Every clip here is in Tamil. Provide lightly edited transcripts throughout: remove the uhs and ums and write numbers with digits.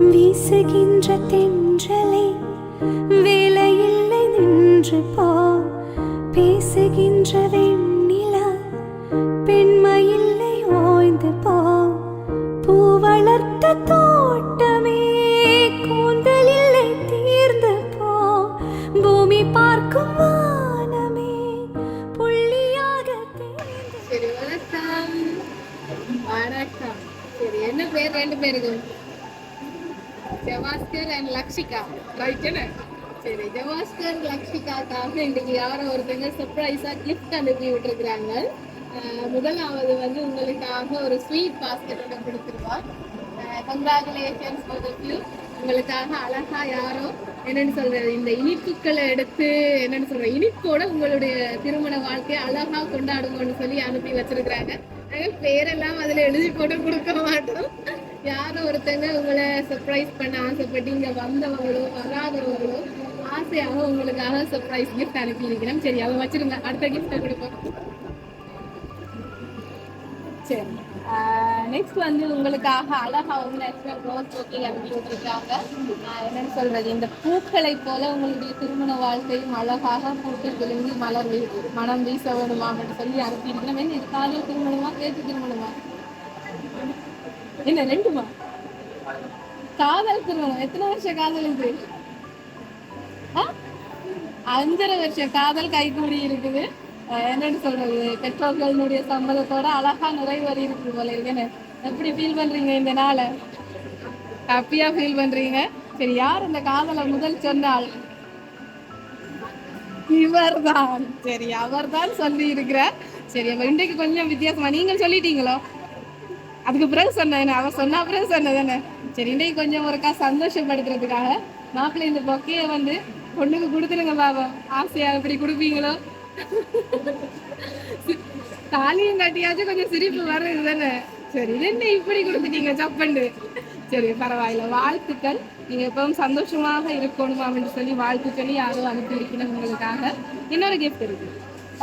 வீசுகின்ற தென்றலே வேலையில்லை நின்று போ, பேசுகின்ற வெண்ணிலா பெண்மையில்லை ஓய்ந்து போ, பூ வளர்த்த தோட்டமே கூந்தல் இல்லை தீர்ந்து போ, பூமி பார்க்கும் வானமே புள்ளியாக தேர்ந்து. சரி, வணக்கம். வணக்கம். சரி, என்ன பேர்? ரெண்டு பேருக்கும் ஜவாஸ்கர் அண்ட் லக்ஷிகா, ரைட்? என்ன? சரி, ஜவாஸ்கர் லக்ஷிகாக்காக இன்னைக்கு யாரோ ஒருத்தங்க சர்ப்ரைஸா கிஃப்ட் அனுப்பி விட்டுருக்குறாங்க. முதலாவது வந்து உங்களுக்காக ஒரு ஸ்வீட் பாஸ்கெட் ஒன்று கொடுத்துருவார். Congratulations for the you. உங்களுக்காக அழகா யாரோ என்னன்னு சொல்றது, இந்த இனிப்புக்களை எடுத்து என்னன்னு சொல்ற இனிப்போட உங்களுடைய திருமண வாழ்க்கையை அழகா கொண்டாடுங்கன்னு சொல்லி அனுப்பி வச்சிருக்கிறாங்க. பேரெல்லாம் அதுல எழுதி போட்டு கொடுக்க மாட்டோம். யாரும் ஒருத்தங்க உங்களை சர்ப்ரைஸ் பண்ண ஆசைப்பட்டு இங்க வந்தவங்களோ வராதவங்களோ ஆசையாக உங்களுக்காக சர்ப்ரைஸ் கிஃப்ட் அனுப்பி இருக்கிறேன். சரி, அதை வச்சிருங்க, அடுத்த கிஃப்டை கொடுப்போம். சரி, நெக்ஸ்ட் வந்து உங்களுக்காக அழகா வந்து நேச்சுரல் ரோஸ் போக்கி அனுப்பி விட்டுருக்காங்க. என்னன்னு சொல்றது, இந்த பூக்களை போல உங்களுடைய திருமண வாழ்க்கையும் அழகாக பூட்டு விழுங்கி மனம் வீச வேணுமா அப்படின்னு சொல்லி அனுப்பி இருக்கிறேன். இது காலையில் திருமணமா கேட்டு திருமணமா என்ன ரெண்டுமா? காதல் திருமணம். எத்தனை வருஷம் காதல் இது? 5.5 வருஷம் காதல் கைகூடி இருக்குது. என்னன்னு சொல்றது, பெற்றோர்களுடைய சம்மதத்தோட அழகா நிறைவேறி இருக்குது போல இருக்குன்னு. எப்படி ஃபீல் பண்றீங்க இந்த நாளை? ஹாப்பியா ஃபீல் பண்றீங்க? சரி, யார் இந்த காதலை முதல் சொன்னால்? இவர் தான். சரி, அவர் தான் சொல்லி இருக்கிற. சரி, அப்ப இன்றைக்கு கொஞ்சம் வித்தியாசமா நீங்கள் சொல்லிட்டீங்களோ? அதுக்கு பிறகு சொன்னேன், அவர் சொன்ன பிறகு சொன்னதானே. சரி, இன்றைக்கு கொஞ்சம் ஒருக்கா சந்தோஷப்படுத்துறதுக்காக மாப்பிள்ளை இந்த பொக்கையை வந்து பொண்ணுக்கு கொடுத்துருங்க பாபா. ஆசையா எப்படி கொடுப்பீங்களோ? தாலியும் கட்டியாச்சும் கொஞ்சம் சிரிப்பு வர்றது தானே. சரி, இது என்ன இப்படி கொடுத்துட்டீங்க சப்பண்டு? சரி, பரவாயில்ல, வாழ்த்துக்கள். நீங்க எப்பவும் சந்தோஷமாக இருக்கணும் அப்படின்னு சொல்லி வாழ்த்து சொல்லி யாரும் அனுப்பி இருக்கணும் உங்களுக்காக. இன்னொரு கிஃப்ட் இருக்கு,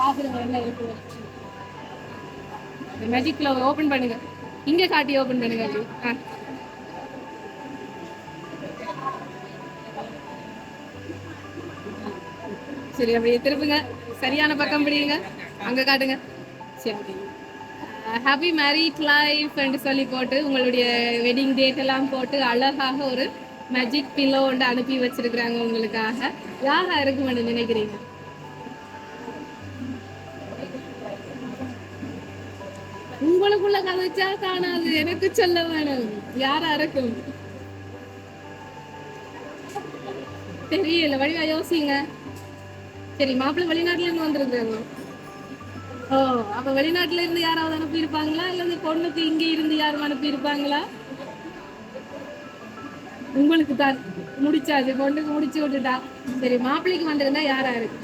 பாக்குறவங்க என்ன இருக்கு. மேஜிக்ல ஓபன் பண்ணுங்க, இங்க காட்டி ஓபன் பண்ணுங்க. சரி, அப்படியே திருப்புங்க, சரியான பக்கம் பிடிங்க, அங்க காட்டுங்க. சரி, ஹாப்பி மேரிட் லைஃப் என்று சொல்லி போட்டு உங்களுடைய வெட்டிங் டேட் எல்லாம் போட்டு அழகாக ஒரு மேஜிக் பில்லோ ஒன்று அனுப்பி வச்சிருக்கிறாங்க உங்களுக்காக. யாரா இருக்குமென்னு நினைக்கிறீங்க? உங்களுக்குள்ள கதைச்சா காணாது, எனக்கு சொல்ல வேணும். யாரா இருக்கும் தெரியல, வழிவா யோசிங்க. சரி, மாப்பிள்ளை வெளிநாட்டுல இருந்து வந்திருக்காங்க. ஓ, அப்ப வெளிநாட்டுல இருந்து யாராவது அனுப்பி இருப்பாங்களா, இல்ல பொண்ணுக்கு இங்க இருந்து யாரும் அனுப்பி இருப்பாங்களா? உங்களுக்கு தான் முடிச்சாச்சு, பொண்ணுக்கு முடிச்சு விட்டுட்டா. சரி, மாப்பிள்ளைக்கு வந்திருந்தா யாரா இருக்கு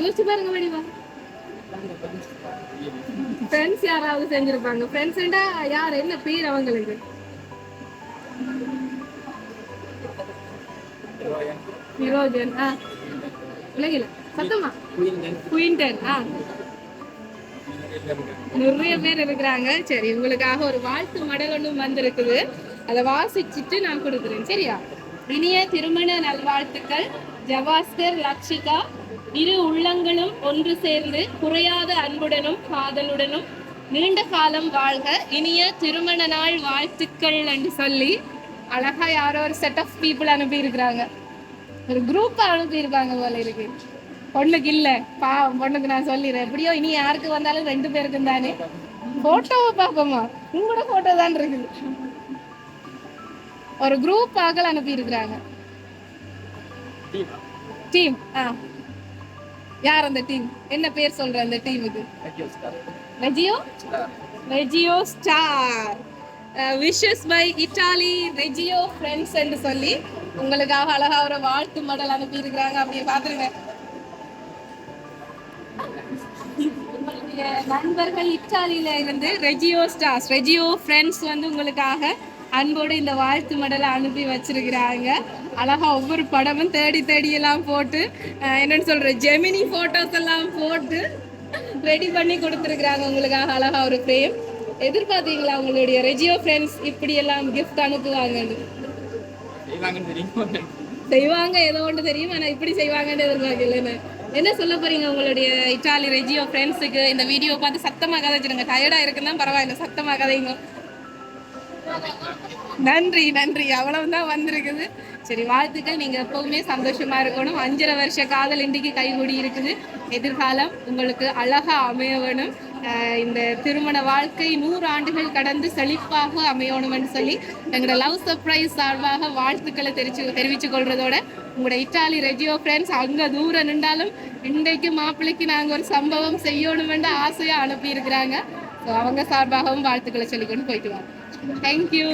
யோசிச்சு பாருங்க. வடிவா ஃப்ரெண்ட்ஸ் யாராவது செஞ்சிருப்பாங்க. ஃப்ரெண்ட்ஸ்டா யார், என்ன பேர் அவங்களுக்கு? நிரோஜன். இல்லைங்களா சத்தமா? குயின்டன். நிறைய பேர் இருக்கிறாங்க. சரி, உங்களுக்காக ஒரு வாழ்த்து மடல் ஒன்றும் வந்திருக்குது, அதை வாசிச்சுட்டு நான் கொடுக்குறேன். சரியா? இனிய திருமண நல்வாழ்த்துக்கள் ஜவாஸ்கர் லக்ஷிகா. இரு உள்ளங்களும் ஒன்று சேர்ந்து குறையாத அன்புடனும் காதலுடனும் நீண்ட காலம் வாழ்க. இனிய திருமண நாள் வாழ்த்துக்கள் என்று சொல்லி அழகா யாரோ ஒரு செட் ஆஃப் பீப்புள் அனுப்பி இருக்கிறாங்க. ஒரு குரூப்பா அனுப்பி இருக்காங்க போல இருக்கு. பொண்ணுக்கு இல்ல, பொண்ணுக்கு நான் சொல்லிடுறேன். எப்படியோ இனி யாருக்கு வந்தாலும் 2 பேருக்கும் தானே. போட்டோவை பார்ப்போமா? உங்களோட போட்டோ தான் இருக்குது. ஒரு குரூப் ஆக்கள் அனுப்பி இருக்கிறாங்க. டீம். யார் அந்த டீம்? என்ன பேர் சொல்ற அந்த டீமுக்கு? Reggio star. Wishes by Italy Reggio friends என்று சொல்லி உங்களுக்காக அழகா ஒரு வாழ்த்து மடல் அனுப்பி இருக்கிறாங்க. அப்படியே பாத்துருங்க. உங்களுடைய நண்பர்கள் இட்டாலியில இருந்து ரெஜியோ ஸ்டார்ஸ், ரெஜியோ ஃப்ரெண்ட்ஸ் வந்து உங்களுக்காக அன்போடு இந்த வாழ்த்து மடலை அனுப்பி வச்சிருக்கிறாங்க. அழகா ஒவ்வொரு படமும் தேடி தேடி எல்லாம் போட்டு என்னன்னு சொல்ற ஜெமினி போட்டோஸ் எல்லாம் போட்டு ரெடி பண்ணி கொடுத்துருக்குறாங்க உங்களுக்காக. அழகா ஒரு ஃப்ரேம் எதிர்பார்த்தீங்களா உங்களுடைய ரெஜியோ ஃப்ரெண்ட்ஸ் இப்படி எல்லாம் கிஃப்ட் அனுப்புவாங்கன்னு? செய்வாங்க, ஏதோ ஒன்று தெரியும், ஆனால் இப்படி செய்வாங்கன்னு எதிர்பார்க்கலன்னு. என்ன சொல்ல போறீங்க உங்களுடைய இட்டாலி ரெஜியோ ஃப்ரெண்ட்ஸுக்கு? இந்த வீடியோ பார்த்து சத்தமாக கதைச்சிருங்க. டயர்டாக இருக்குன்னா பரவாயில்ல, சத்தமாக கதைங்க. நன்றி நன்றி, அவ்வளவுதான் வந்திருக்குது. சரி, வாழ்த்துக்கள். நீங்க எப்பவுமே சந்தோஷமா இருக்கணும். 5.5 வருஷ காதல் இன்றைக்கு கைகூடி இருக்குது. எதிர்காலம் உங்களுக்கு அழகா அமைய வேணும். இந்த திருமண வாழ்க்கை 100 ஆண்டுகள் கடந்து செழிப்பாக அமையணும்னு சொல்லி எங்களோட லவ் சர்ப்ரைஸ் சார்பாக வாழ்த்துக்களை தெரிவித்துக் கொள்றதோட, உங்களோட இட்டாலி ரெஜியோ ஃப்ரெண்ட்ஸ் அங்க தூரம் நின்றாலும் இன்றைக்கு மாப்பிள்ளைக்கு நாங்கள் ஒரு சம்பவம் செய்யணும்னு ஆசையாக அனுப்பி இருக்கிறாங்க. ஸோ அவங்க சார்பாகவும் வாழ்த்துக்களை சொல்லிக்கொண்டு போயிட்டு வாங்க. தேங்க்யூ.